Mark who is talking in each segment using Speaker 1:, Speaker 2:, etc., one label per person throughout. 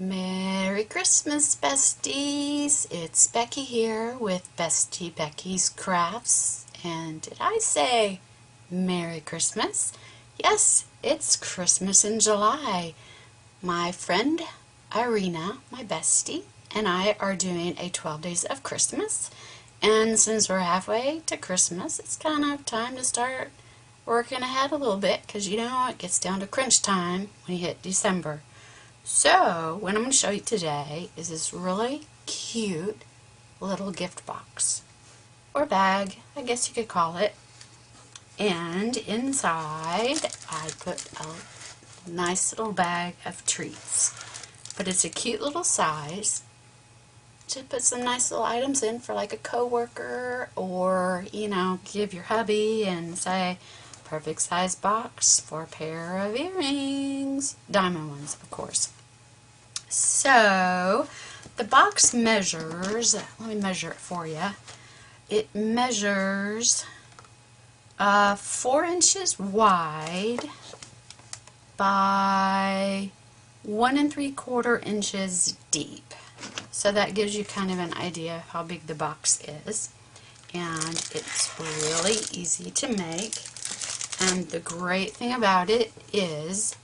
Speaker 1: Merry Christmas, besties! It's Becky here with Bestie Becky's Crafts. And did I say Merry Christmas? Yes, it's Christmas in July. My friend Irina, my bestie, and I are doing a 12 Days of Christmas. And since we're halfway to Christmas, it's kind of time to start working ahead a little bit because, you know, it gets down to crunch time when you hit December. So, what I'm going to show you today is this really cute little gift box, or bag, I guess you could call it. And inside, I put a nice little bag of treats. But it's a cute little size to put some nice little items in for like a coworker, or, you know, give your hubby and say, perfect size box for a pair of earrings. Diamond ones, of course. So, the box measures, let me measure it for you. It measures 4 inches wide by 1 3/4 inches deep. So that gives you kind of an idea of how big the box is. And it's really easy to make. And the great thing about it is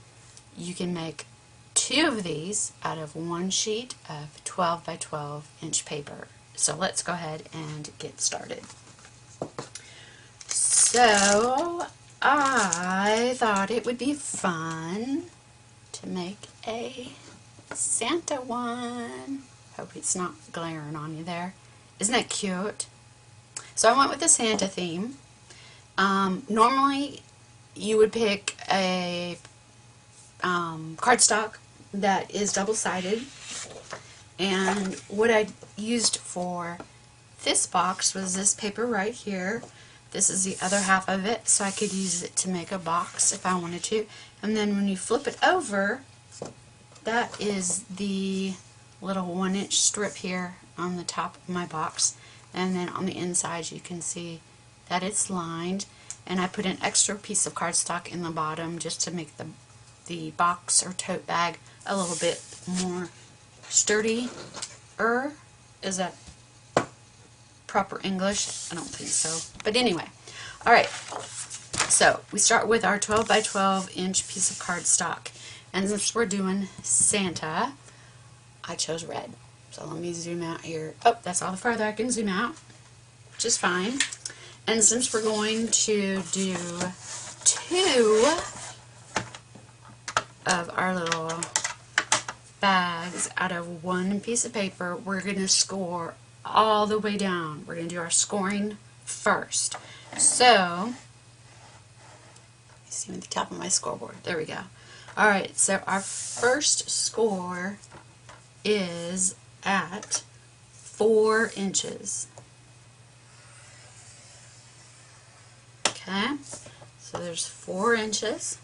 Speaker 1: you can make 2 of these out of 1 sheet of 12 by 12 inch paper. So let's go ahead and get started. So I thought it would be fun to make a Santa one. Hope it's not glaring on you there. Isn't that cute? So I went with the Santa theme. Normally you would pick a cardstock that is double-sided, and what I used for this box was this paper right here. This is the other half of it, so I could use it to make a box if I wanted to. And then when you flip it over, that is the little 1-inch strip here on the top of my box, and then on the inside you can see that it's lined. And I put an extra piece of cardstock in the bottom just to make the box or tote bag a little bit more sturdy. Is that proper English? I don't think so. But anyway, alright. So we start with our 12 by 12 inch piece of cardstock. And since we're doing Santa, I chose red. So let me zoom out here. Oh, that's all the farther I can zoom out, which is fine. And since we're going to do 2 of our little bags out of 1 piece of paper, we're going to score all the way down. We're going to do our scoring first. So, let me see at the top of my scoreboard. There we go. Alright, so our first score is at 4 inches. Okay, so there's 4 inches,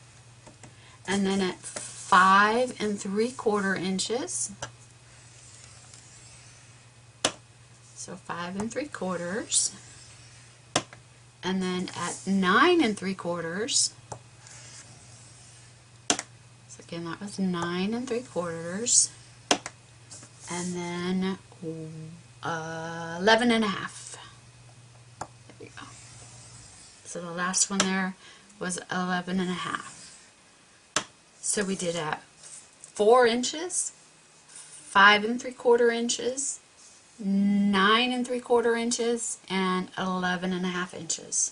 Speaker 1: and then at 5 3/4 inches, so 5 3/4, and then at 9 3/4, so again that was 9 3/4, and then 11 1/2. There we go. So the last one there was 11 1/2. So we did at 4 inches, 5 3/4 inches, 9 3/4 inches, and 11 1/2 inches.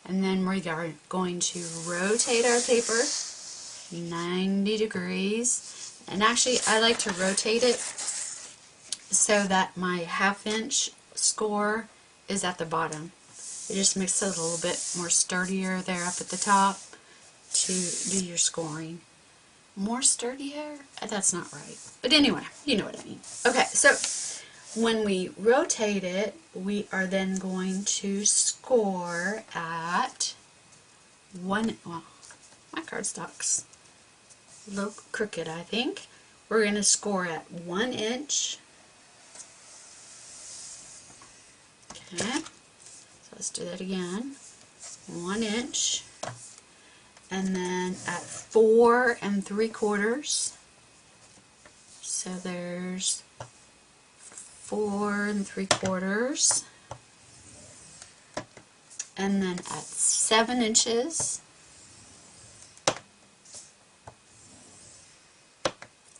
Speaker 1: And then we are going to rotate our paper 90 degrees. And actually I like to rotate it so that my 1/2 inch score is at the bottom. It just makes it a little bit more sturdier there up at the top to do your scoring. More sturdier? That's not right. But anyway, you know what I mean. Okay, so when we rotate it, we are then going to score at well, my cardstock's a little crooked, I think. We're going to score at 1 inch. Okay. Let's do that again. 1 inch, and then at 4 3/4, So there's 4 3/4, and then at 7 inches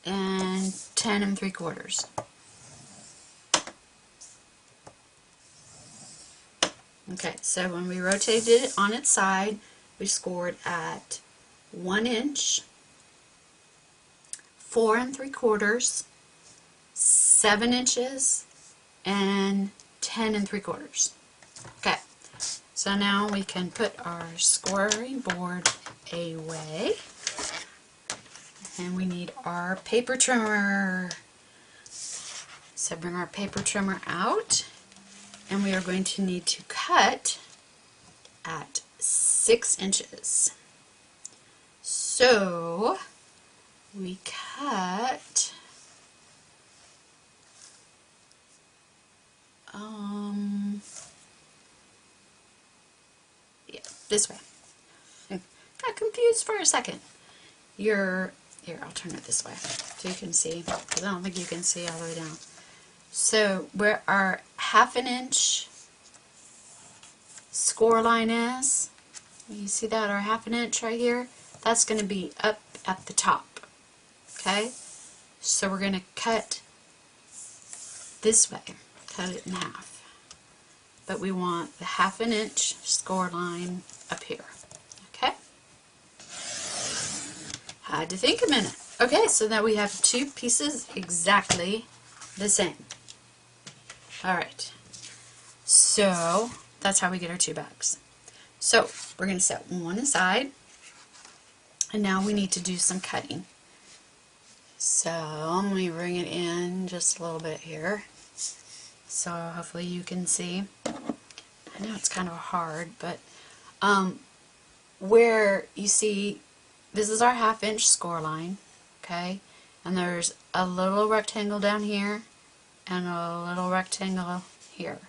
Speaker 1: and 10 3/4. Okay, so when we rotated it on its side, we scored at 1 inch, 4 3/4, 7 inches, and 10 3/4. Okay, so now we can put our scoring board away, and we need our paper trimmer. So bring our paper trimmer out, and we are going to need to cut at 6 inches. So we cut yeah, this way. Got confused for a second. Here, I'll turn it this way so you can see, because I don't think you can see all the way down. So where our 1/2 inch score line is, you see that, our 1/2 inch right here, that's going to be up at the top. Okay, so we're going to cut this way, cut it in half, but we want the 1/2 inch score line up here. Okay, had to think a minute. Okay, so now we have 2 pieces exactly the same. Alright, so that's how we get our 2 bags. So we're going to set one aside, and now we need to do some cutting. So I'm going to bring it in just a little bit here, so hopefully you can see. I know it's kind of hard, but where you see, this is our 1/2 inch score line, okay, and there's a little rectangle down here and a little rectangle here.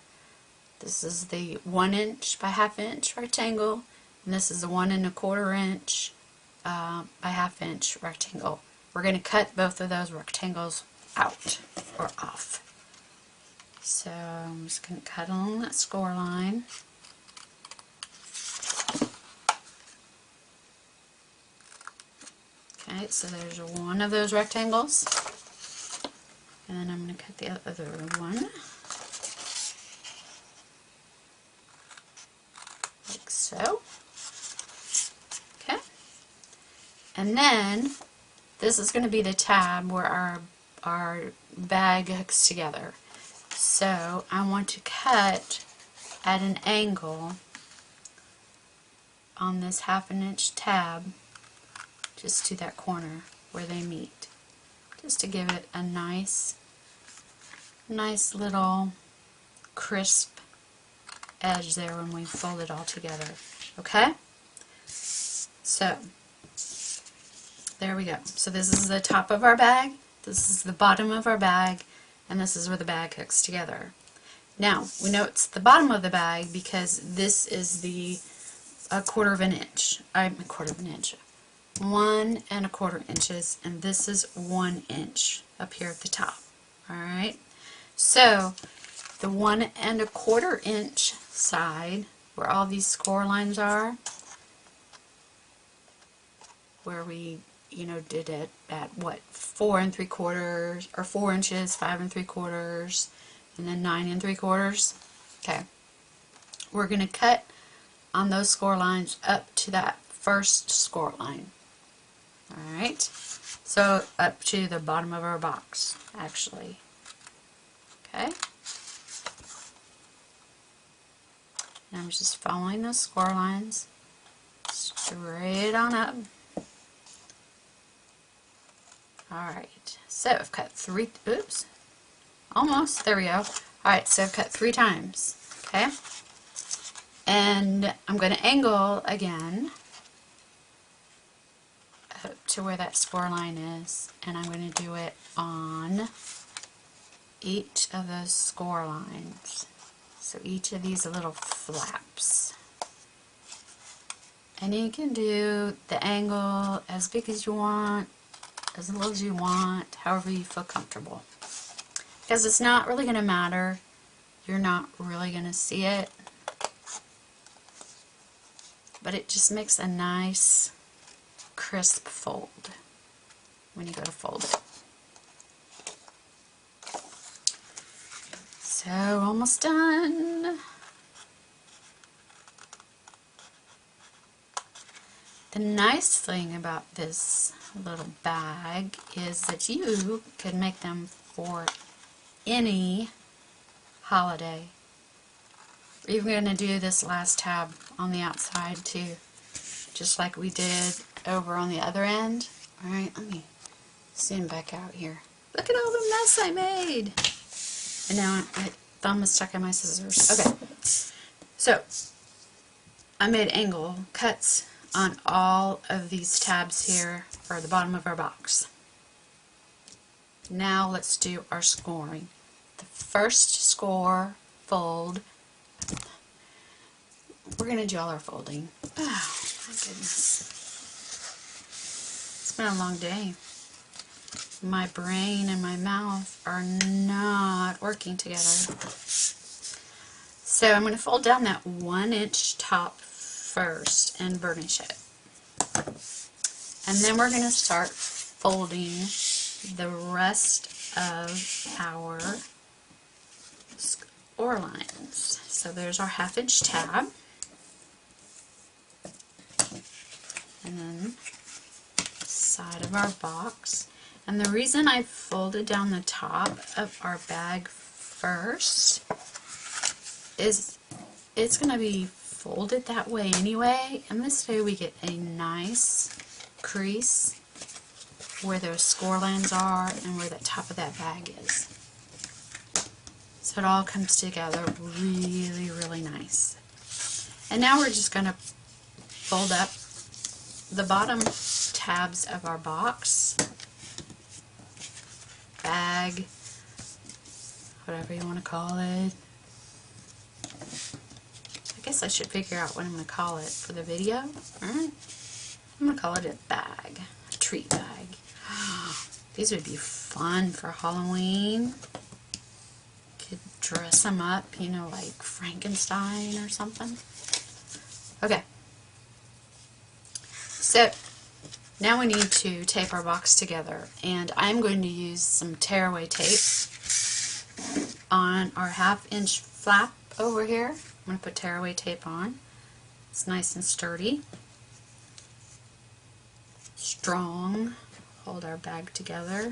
Speaker 1: This is the 1 inch by 1/2 inch rectangle, and this is the 1 1/4 inch by 1/2 inch rectangle. We're going to cut both of those rectangles out or off. So I'm just going to cut along that score line. Okay, so there's one of those rectangles, and then I'm going to cut the other one, like so. Okay, and then this is going to be the tab where our bag hooks together. So I want to cut at an angle on this 1/2 inch tab, just to that corner where they meet, just to give it a nice little crisp edge there when we fold it all together. Okay, so there we go. So this is the top of our bag, this is the bottom of our bag, and this is where the bag hooks together. Now we know it's the bottom of the bag because this is the 1/4 inch. 1 1/4 inches, and this is 1 inch up here at the top. Alright, so the 1 1/4 inch side, where all these score lines are, where we did it at what, 4 3/4 or 4 inches, 5 3/4, and then 9 3/4. Okay, we're going to cut on those score lines up to that first score line. Alright, so up to the bottom of our box, actually. Okay, and I'm just following those score lines straight on up. Alright, so I've cut 3, oops, almost, there we go. Alright, so I've cut 3 times, okay? And I'm going to angle again up to where that score line is, and I'm going to do it on each of those score lines. So each of these little flaps. And you can do the angle as big as you want, as little as you want, however you feel comfortable. Because it's not really going to matter. You're not really going to see it. But it just makes a nice, crisp fold when you go to fold it. So, almost done. The nice thing about this little bag is that you can make them for any holiday. We're even going to do this last tab on the outside too, just like we did over on the other end. Alright, let me zoom back out here. Look at all the mess I made! And now my thumb is stuck in my scissors. Okay, so I made angle cuts on all of these tabs here for the bottom of our box. Now let's do our scoring. The first score fold, we're going to do all our folding. Oh, my goodness. It's been a long day. My brain and my mouth are not working together. So I'm going to fold down that 1-inch top first and burnish it. And then we're going to start folding the rest of our score lines. So there's our 1/2-inch tab. And then side of our box. And the reason I folded down the top of our bag first is it's going to be folded that way anyway, and this way we get a nice crease where those score lines are and where the top of that bag is. So it all comes together really, really nice. And now we're just going to fold up the bottom tabs of our box, bag, whatever you want to call it. I guess I should figure out what I'm going to call it for the video. Alright. I'm going to call it a bag, a treat bag. These would be fun for Halloween. Could dress them up, you know, like Frankenstein or something. Okay. So, now we need to tape our box together, and I'm going to use some tearaway tape on our 1/2-inch flap over here. I'm going to put tearaway tape on. It's nice and sturdy, strong, hold our bag together,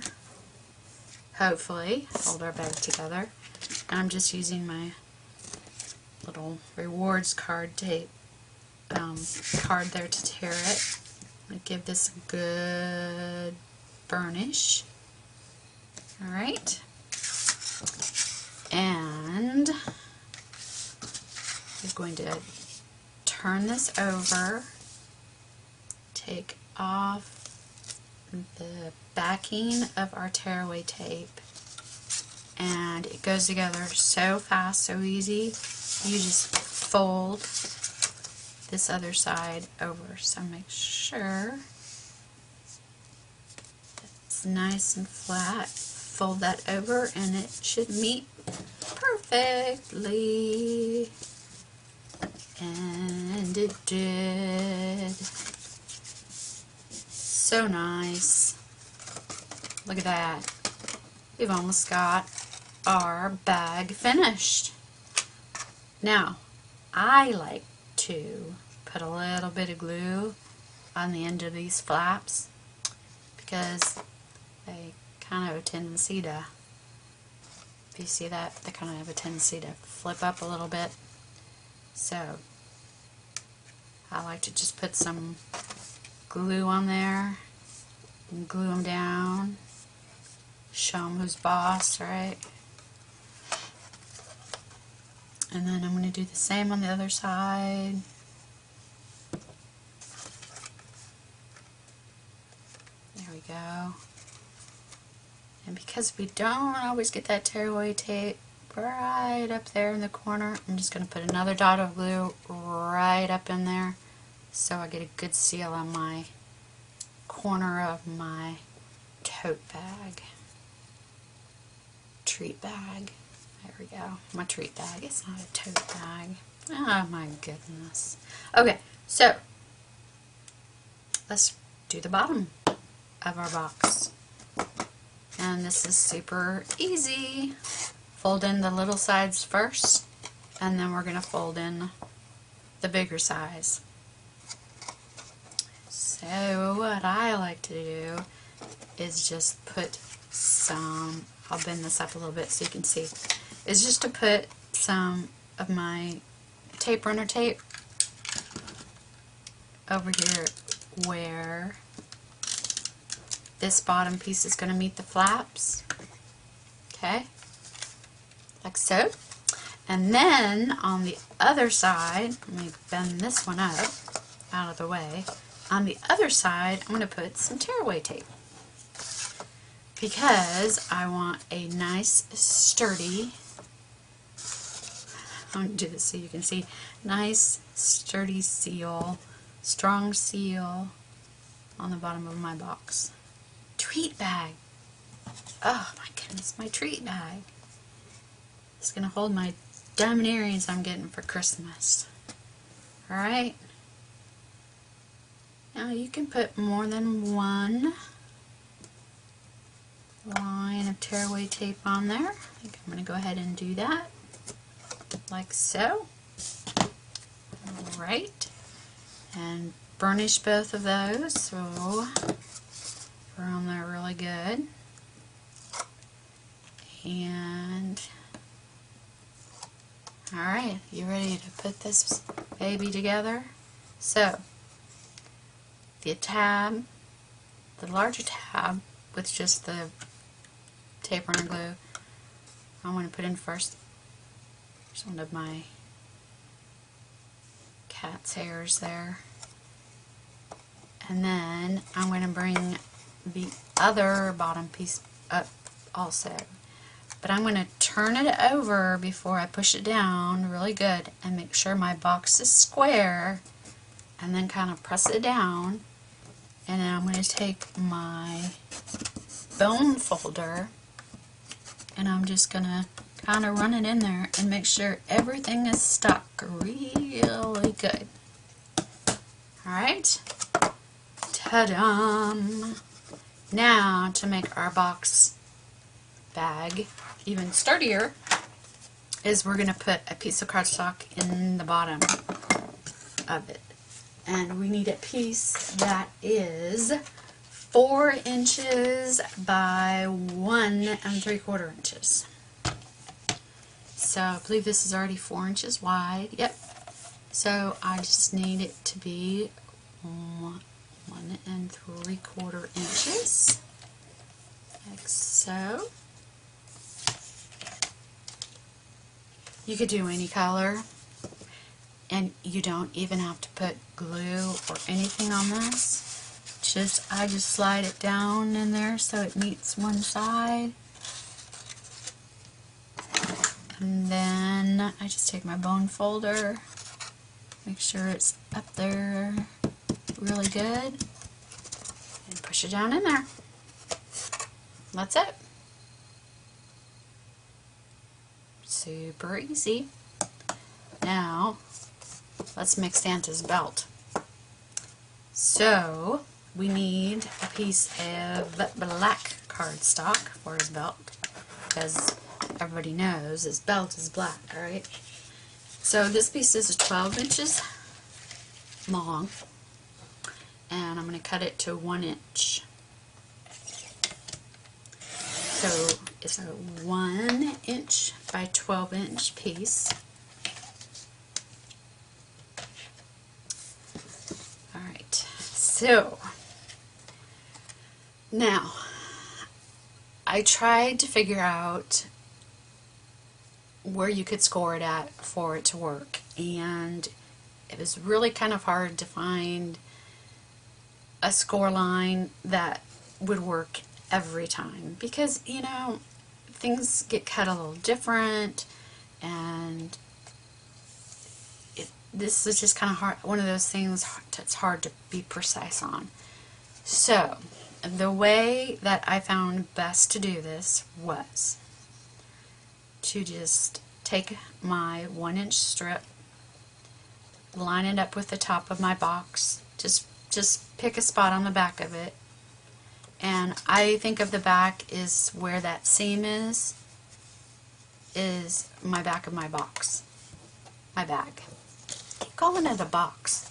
Speaker 1: hopefully hold our bag together. And I'm just using my little rewards card tape card there to tear it. I'm going to give this a good burnish. Alright. And we're going to turn this over, take off the backing of our tearaway tape, and it goes together so fast, so easy. You just fold this other side over. So make sure it's nice and flat. Fold that over and it should meet perfectly. And it did. So nice. Look at that. We've almost got our bag finished. Now, I like to put a little bit of glue on the end of these flaps because they kind of have a tendency to, if you see that, they kind of have a tendency to flip up a little bit. So I like to just put some glue on there and glue them down. Show them who's boss, right? And then I'm going to do the same on the other side. There we go. And because we don't always get that tearaway tape right up there in the corner, I'm just going to put another dot of glue right up in there so I get a good seal on my corner of my tote bag. Treat bag. There we go. My treat bag. It's not a tote bag. Oh my goodness. Okay, so let's do the bottom of our box. And this is super easy. Fold in the little sides first, and then we're going to fold in the bigger size. So what I like to do is just put some, I'll bend this up a little bit so you can see, is just to put some of my tape runner tape over here where this bottom piece is going to meet the flaps. Okay, like so. And then on the other side, let me bend this one up out of the way. On the other side, I'm going to put some tearaway tape because I want a nice sturdy, I'm going to do this so you can see, nice sturdy seal, strong seal on the bottom of my box. Treat bag. Oh my goodness, my treat bag. It's going to hold my diamond earrings I'm getting for Christmas. Alright. Now you can put more than one line of tearaway tape on there. I think I'm going to go ahead and do that. Like so. Alright. And burnish both of those so they're on there really good. And alright, you ready to put this baby together? So, the tab, the larger tab with just the tape runner glue, I want to put in first. There's one of my cat's hairs there. And then I'm going to bring the other bottom piece up also. But I'm going to turn it over before I push it down really good and make sure my box is square, and then kind of press it down. And then I'm going to take my bone folder and I'm just going to kind of run it in there and make sure everything is stuck really good. Alright, ta-dum! Now to make our box bag even sturdier is we're going to put a piece of cardstock in the bottom of it. And we need a piece that is 4 inches by 1 3/4 inches. So I believe this is already 4 inches wide. Yep. So I just need it to be 1 3/4 inches. Like so. You could do any color, and you don't even have to put glue or anything on this. I just slide it down in there so it meets one side. And then I just take my bone folder, make sure it's up there really good, and push it down in there. That's it. Super easy. Now, let's make Santa's belt. So, we need a piece of black cardstock for his belt, because everybody knows his belt is black, alright? So this piece is 12 inches long, and I'm going to cut it to 1 inch. So it's a 1 inch by 12 inch piece. Alright, so now I tried to figure out where you could score it at for it to work, and it was really kind of hard to find a score line that would work every time, because you know, things get cut a little different, and this is just kind of hard, one of those things that's hard to be precise on. So the way that I found best to do this was to just take my 1-inch strip, line it up with the top of my box, just pick a spot on the back of it, and I think of the back is where that seam is my back of my box, my bag. I keep calling it a box.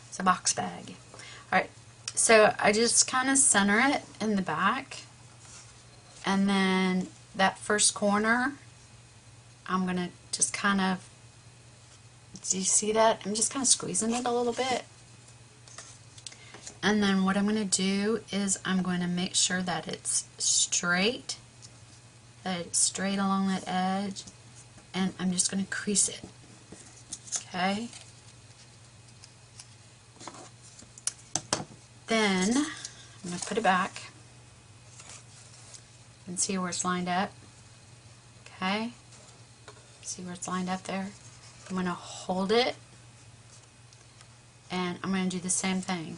Speaker 1: It's a box bag. Alright, so I just kind of center it in the back, and then that first corner I'm going to just kind of, do you see that? I'm just kind of squeezing it a little bit. And then what I'm going to do is I'm going to make sure that it's straight along that edge, and I'm just going to crease it. Okay? Then I'm going to put it back and see where it's lined up. Okay? See where it's lined up there? I'm going to hold it, and I'm going to do the same thing.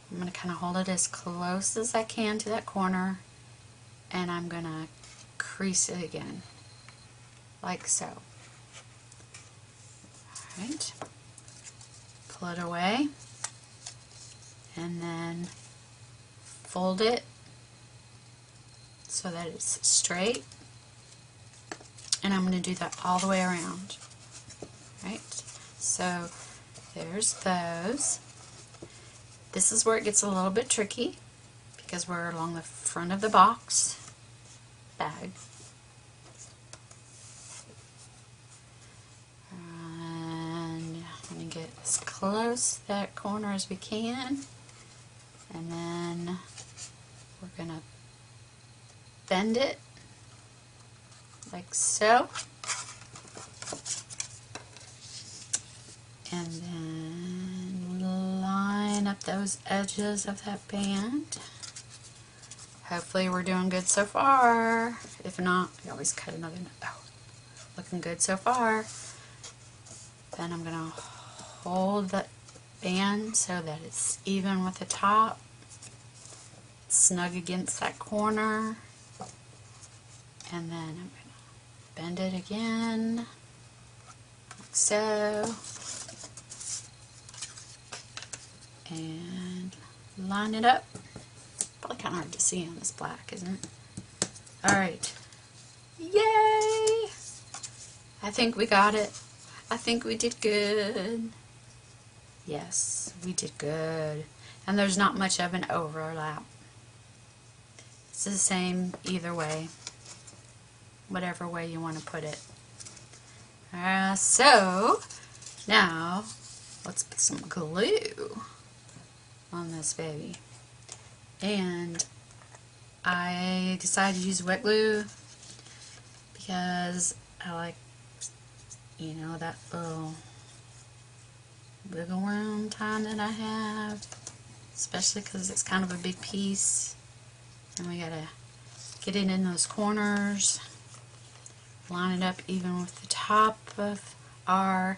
Speaker 1: I'm going to kind of hold it as close as I can to that corner, and I'm going to crease it again, like so. Alright, pull it away, and then fold it so that it's straight. And I'm going to do that all the way around. Right? So there's those. This is where it gets a little bit tricky because we're along the front of the box bag. And I'm going to get as close to that corner as we can. And then we're going to bend it like so, and then line up those edges of that band. Hopefully we're doing good so far. If not, we always cut another note. Oh, looking good so far. Then I'm going to hold that band so that it's even with the top, snug against that corner, and then I'm going to bend it again, like so, and line it up. Probably kind of hard to see on this black, isn't it? Alright, yay! I think we got it. I think we did good. Yes, we did good. And there's not much of an overlap. It's the same either way. Whatever way you want to put it. So now let's put some glue on this baby. And I decided to use wet glue because I like, you know, that little wiggle room time that I have, especially because it's kind of a big piece and we gotta get it in those corners. Line it up even with the top of our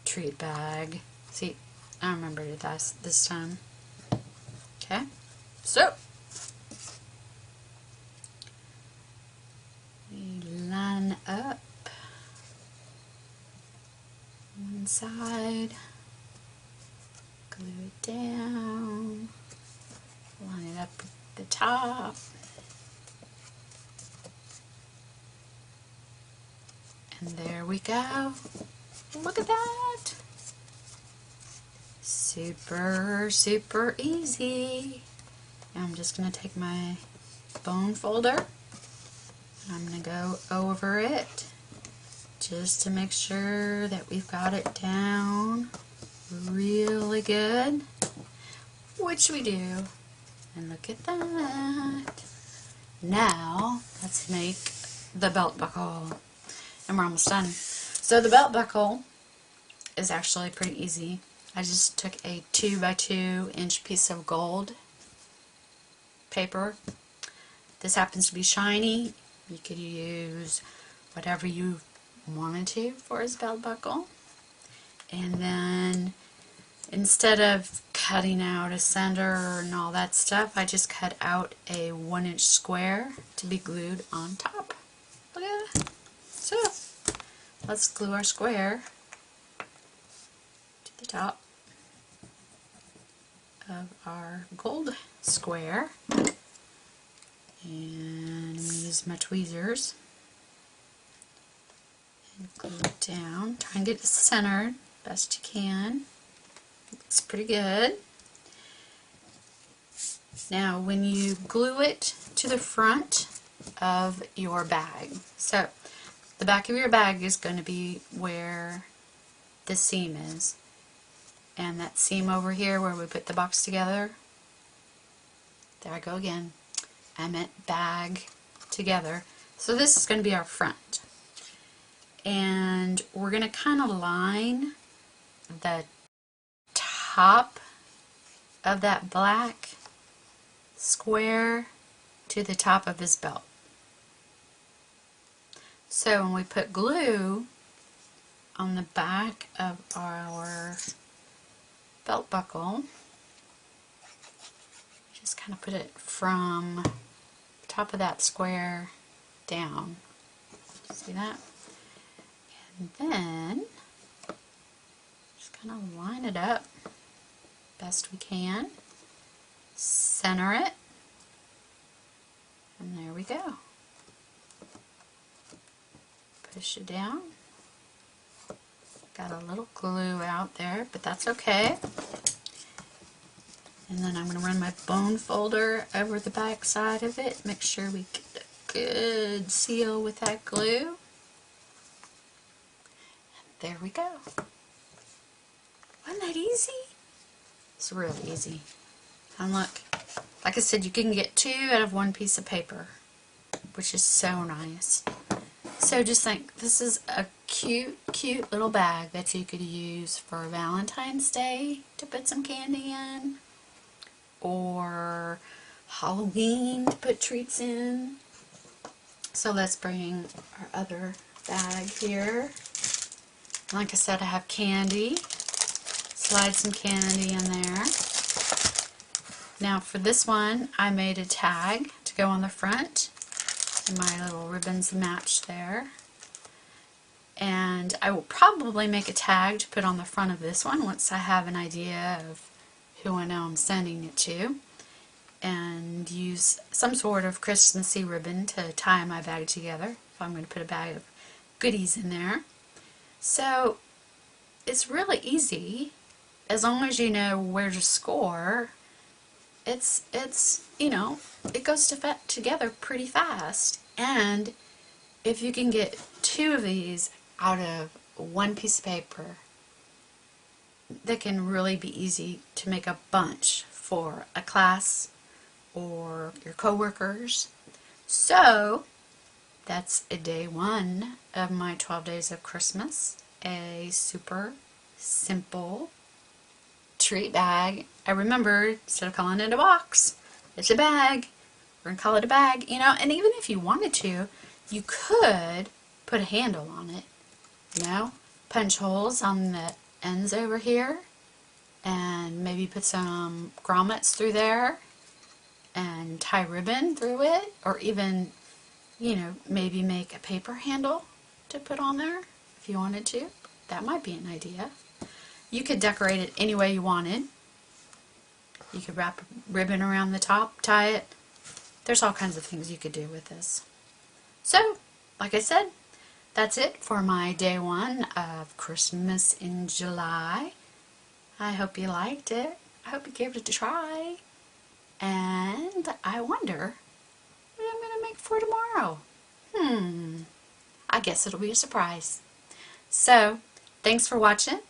Speaker 1: treat bag. See, I remembered it this time. Okay, so we line up one side, glue it down, line it up with the top. And there we go. Look at that. Super, super easy. Now I'm just going to take my bone folder and I'm going to go over it just to make sure that we've got it down really good, which we do. And look at that. Now let's make the belt buckle. And we're almost done. So the belt buckle is actually pretty easy. I just took a 2x2 inch piece of gold paper. This happens to be shiny. You could use whatever you wanted to for his belt buckle. And then instead of cutting out a center and all that stuff, I just cut out a 1-inch square to be glued on top. Look at that. So, let's glue our square to the top of our gold square. And I'm going to use my tweezers and glue it down. Try and get it centered best you can. Looks pretty good. Now when you glue it to the front of your bag, so the back of your bag is going to be where the seam is, and that seam over here where we put the box together, there I go again, I meant bag together. So this is going to be our front, and we're going to kind of line the top of that black square to the top of his belt. So when we put glue on the back of our belt buckle, just kind of put it from the top of that square down. See that? And then just kind of line it up best we can, center it, and there we go. Push it down. Got a little glue out there, but that's okay. And then I'm going to run my bone folder over the back side of it, make sure we get a good seal with that glue. And there we go. Wasn't that easy? It's real easy. And look, like I said, you can get 2 out of 1 piece of paper, which is so nice. So just think, this is a cute, cute little bag that you could use for Valentine's Day to put some candy in, or Halloween to put treats in. So let's bring our other bag here. Like I said, I have candy. Slide some candy in there. Now for this one, I made a tag to go on the front, and my little ribbons match there. And I will probably make a tag to put on the front of this one once I have an idea of who I know I'm sending it to, and use some sort of Christmassy ribbon to tie my bag together if I'm going to put a bag of goodies in there. So it's really easy as long as you know where to score. It's you know, it goes to fit together pretty fast. And if you can get 2 of these out of 1 piece of paper, they can really be easy to make a bunch for a class or your coworkers. So that's a day 1 of my 12 days of Christmas. A super simple treat bag. I remembered, instead of calling it a box, it's a bag. We're going to call it a bag, you know, and even if you wanted to, you could put a handle on it, you know, punch holes on the ends over here, and maybe put some grommets through there, and tie ribbon through it, or even, you know, maybe make a paper handle to put on there if you wanted to. That might be an idea. You could decorate it any way you wanted. You could wrap a ribbon around the top, tie it. There's all kinds of things you could do with this. So, like I said, that's it for my day 1 of Christmas in July. I hope you liked it. I hope you gave it a try. And I wonder what I'm going to make for tomorrow. I guess it'll be a surprise. So, thanks for watching.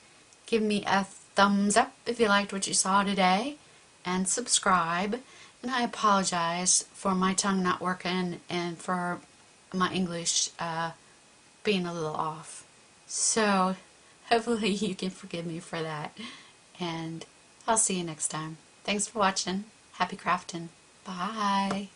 Speaker 1: Give me a thumbs up if you liked what you saw today, and subscribe. And I apologize for my tongue not working and for my English being a little off. So hopefully you can forgive me for that. And I'll see you next time. Thanks for watching. Happy crafting. Bye.